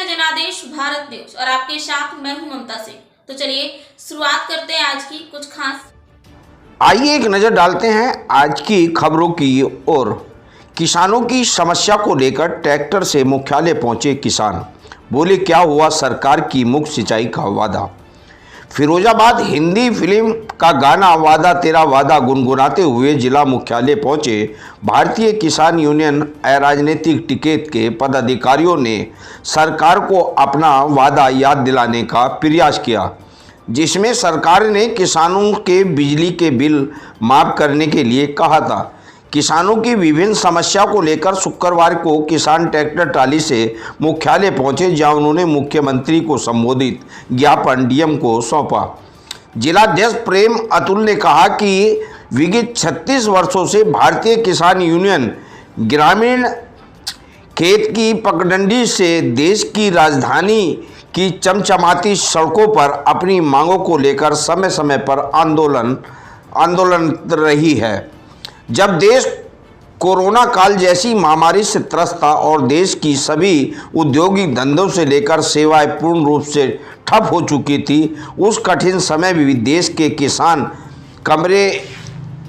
जनादेश भारत न्यूज और आपके साथ मैं हूं ममता सिंह। तो चलिए शुरुआत करते हैं आज की कुछ खास। आइए एक नज़र डालते हैं आज की खबरों की ओर। किसानों की समस्या को लेकर ट्रैक्टर से मुख्यालय पहुंचे किसान, बोले क्या हुआ सरकार की मुफ्त सिंचाई का वादा। फिरोजाबाद हिंदी फिल्म का गाना वादा तेरा वादा गुनगुनाते हुए जिला मुख्यालय पहुंचे भारतीय किसान यूनियन अराजनीतिक टिकट के पदाधिकारियों ने सरकार को अपना वादा याद दिलाने का प्रयास किया, जिसमें सरकार ने किसानों के बिजली के बिल माफ़ करने के लिए कहा था। किसानों की विभिन्न समस्याओं को लेकर शुक्रवार को किसान ट्रैक्टर ट्राली से मुख्यालय पहुंचे, जहां उन्होंने मुख्यमंत्री को संबोधित ज्ञापन डीएम को सौंपा। जिलाध्यक्ष प्रेम अतुल ने कहा कि विगत 36 वर्षों से भारतीय किसान यूनियन ग्रामीण खेत की पगडंडी से देश की राजधानी की चमचमाती सड़कों पर अपनी मांगों को लेकर समय समय पर आंदोलन रही है। जब देश कोरोना काल जैसी महामारी से त्रस्त था और देश की सभी औद्योगिक धंधों से लेकर सेवाएं पूर्ण रूप से ठप हो चुकी थी, उस कठिन समय में भी देश के किसान कमरे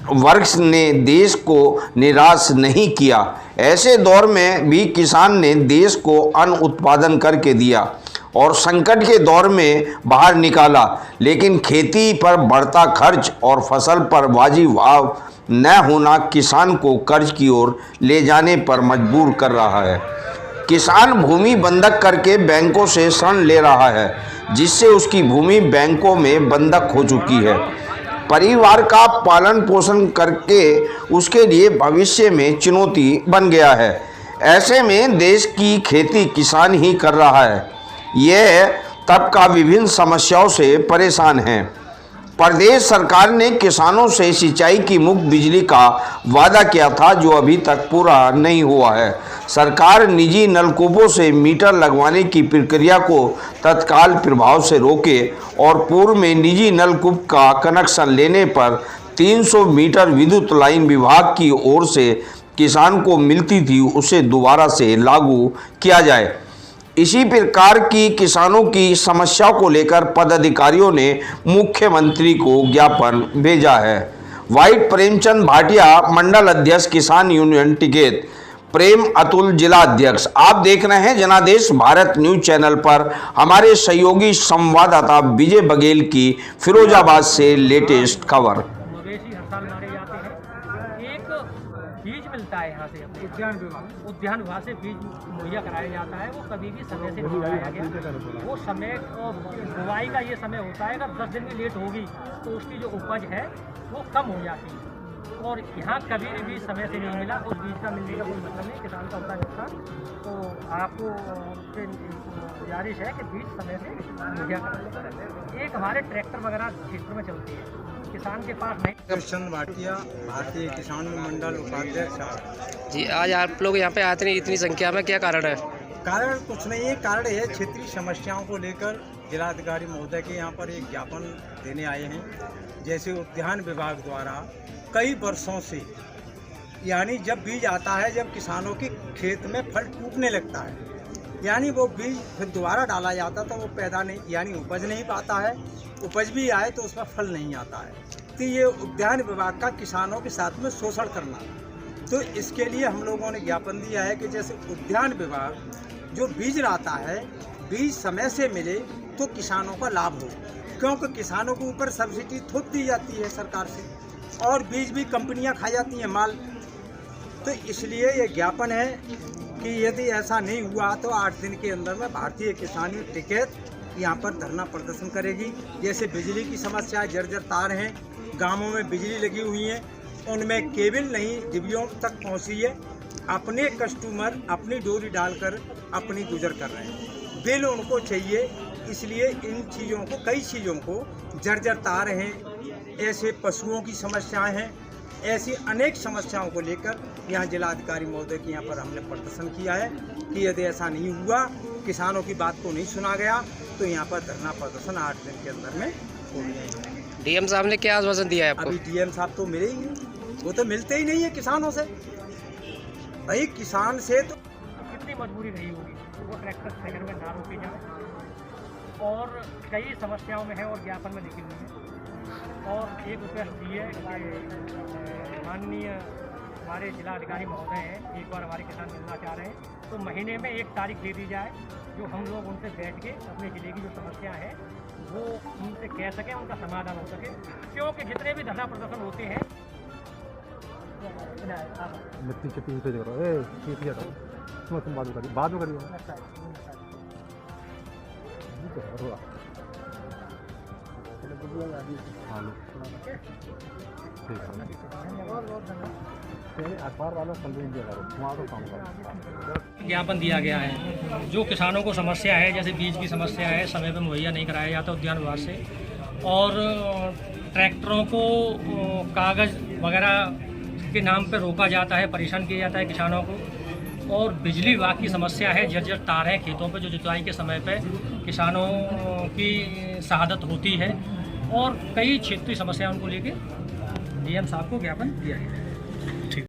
वर्ग ने देश को निराश नहीं किया। ऐसे दौर में भी किसान ने देश को अन्न उत्पादन करके दिया और संकट के दौर में बाहर निकाला, लेकिन खेती पर बढ़ता खर्च और फसल पर वाजिब भाव न होना किसान को कर्ज की ओर ले जाने पर मजबूर कर रहा है। किसान भूमि बंधक करके बैंकों से ऋण ले रहा है, जिससे उसकी भूमि बैंकों में बंधक हो चुकी है। परिवार का पालन पोषण करके उसके लिए भविष्य में चुनौती बन गया है। ऐसे में देश की खेती किसान ही कर रहा है। यह तबका विभिन्न समस्याओं से परेशान है। प्रदेश सरकार ने किसानों से सिंचाई की मुफ्त बिजली का वादा किया था, जो अभी तक पूरा नहीं हुआ है। सरकार निजी नलकूपों से मीटर लगवाने की प्रक्रिया को तत्काल प्रभाव से रोके और पूर्व में निजी नलकूप का कनेक्शन लेने पर 300 मीटर विद्युत लाइन विभाग की ओर से किसान को मिलती थी, उसे दोबारा से लागू किया जाए। इसी प्रकार की किसानों की समस्याओं को लेकर पदाधिकारियों ने मुख्यमंत्री को ज्ञापन भेजा है। वाइट प्रेमचंद भाटिया मंडल अध्यक्ष किसान यूनियन टिकैत, प्रेम अतुल जिला अध्यक्ष। आप देख रहे हैं जनादेश भारत न्यूज चैनल पर हमारे सहयोगी संवाददाता विजय बघेल की फिरोजाबाद से लेटेस्ट खबर। मवेशी हर साल मारे जाते हैं। एक बीज मिलता है यहाँ से उद्यान विभाग से बीज मुहैया कराया जाता है। वो कभी भी समय से नहीं कराया गया। वो समय बुआई का ये समय होता है, अगर 10 दिन भी लेट होगी तो उसकी जो उपज है वो कम हो जाती है। और यहाँ कभी भी समय से नहीं मिला, उस बीज का मिलने का कोई मतलब नहीं, किसान का होता नुकसान। तो आपको गुजारिश है कि बीज समय से मुहैया कराया। एक हमारे ट्रैक्टर वगैरह क्षेत्र में चलती है, किसान के पास नहीं। प्रेमचंद भाटिया भारतीय किसान मंडल उपाध्यक्ष जी, आज आप लोग यहाँ पे आते नहीं इतनी संख्या में, क्या कारण है? कारण कुछ नहीं है, कारण है क्षेत्रीय समस्याओं को लेकर जिलाधिकारी महोदय के यहाँ पर एक ज्ञापन देने आए हैं। जैसे उद्यान विभाग द्वारा कई वर्षों से, यानी जब बीज आता है, जब किसानों के खेत में फल टूटने लगता है, यानी वो बीज फिर दोबारा डाला जाता तो वो पैदा नहीं, यानी उपज नहीं पाता है। उपज भी आए तो उसमें फल नहीं आता है। तो ये उद्यान विभाग का किसानों के साथ में शोषण करना। तो इसके लिए हम लोगों ने ज्ञापन दिया है कि जैसे उद्यान विभाग जो बीज लाता है, बीज समय से मिले तो किसानों का लाभ हो, क्योंकि किसानों के ऊपर सब्सिडी थोप दी जाती है सरकार से और बीज भी कंपनियां खा जाती हैं माल। तो इसलिए ये ज्ञापन है कि यदि ऐसा नहीं हुआ तो 8 दिन के अंदर में भारतीय किसान यूनियन टिकैत यहाँ पर धरना प्रदर्शन करेगी। जैसे बिजली की समस्या, जर्जर तार हैं, गांवों में बिजली लगी हुई है, उनमें केबल नहीं डिबियों तक पहुँची है। अपने कस्टमर अपनी डोरी डालकर अपनी गुजर कर रहे हैं, बिल उनको चाहिए। इसलिए इन चीज़ों को, कई चीज़ों को, जर्जर तार हैं, ऐसे पशुओं की समस्याएं हैं, ऐसी अनेक समस्याओं को लेकर यहाँ जिलाधिकारी महोदय के यहाँ पर हमने प्रदर्शन किया है कि यदि ऐसा नहीं हुआ, किसानों की बात को नहीं सुना गया, तो यहाँ पर धरना प्रदर्शन 8 दिन के अंदर में हो जाएगा। डीएम साहब ने क्या आश्वासन दिया है आपको? अभी डीएम साहब तो मिले ही नहीं, वो तो मिलते ही नहीं है किसानों से। भाई किसान से तो कितनी मजबूरी रही होगी, वो ट्रैक्टर शहर में ना रोके जाएं और कई समस्याओं में है और ज्ञापन में लिखी हुई है। और एक रिक्वेस्ट दी है कि माननीय हमारे जिला अधिकारी महोदय हैं, एक बार हमारे किसान मिलना चाह रहे हैं तो महीने में एक तारीख दे दी जाए जो हम लोग उनसे बैठ के अपने ज़िले की जो समस्या है वो उनसे कह सकें, उनका समाधान हो सके। क्योंकि जितने भी धरना प्रदर्शन होते हैं मिट्टी के पीछे दे रहा है ठीक है तुम बाद में करिए अखबार वाला ज्ञापन दिया गया है। जो किसानों को समस्या है, जैसे बीज की समस्या है, समय पर मुहैया नहीं कराया जाता उद्यान विभाग से, और ट्रैक्टरों को कागज़ वगैरह के नाम पर रोका जाता है, परेशान किया जाता है किसानों को, और बिजली विभाग की समस्या है, जर्जर तार है खेतों पे जो जुताई के समय पे किसानों की शहादत होती है, और कई क्षेत्रीय समस्याओं को लेकर डीएम साहब को ज्ञापन दिया गया है।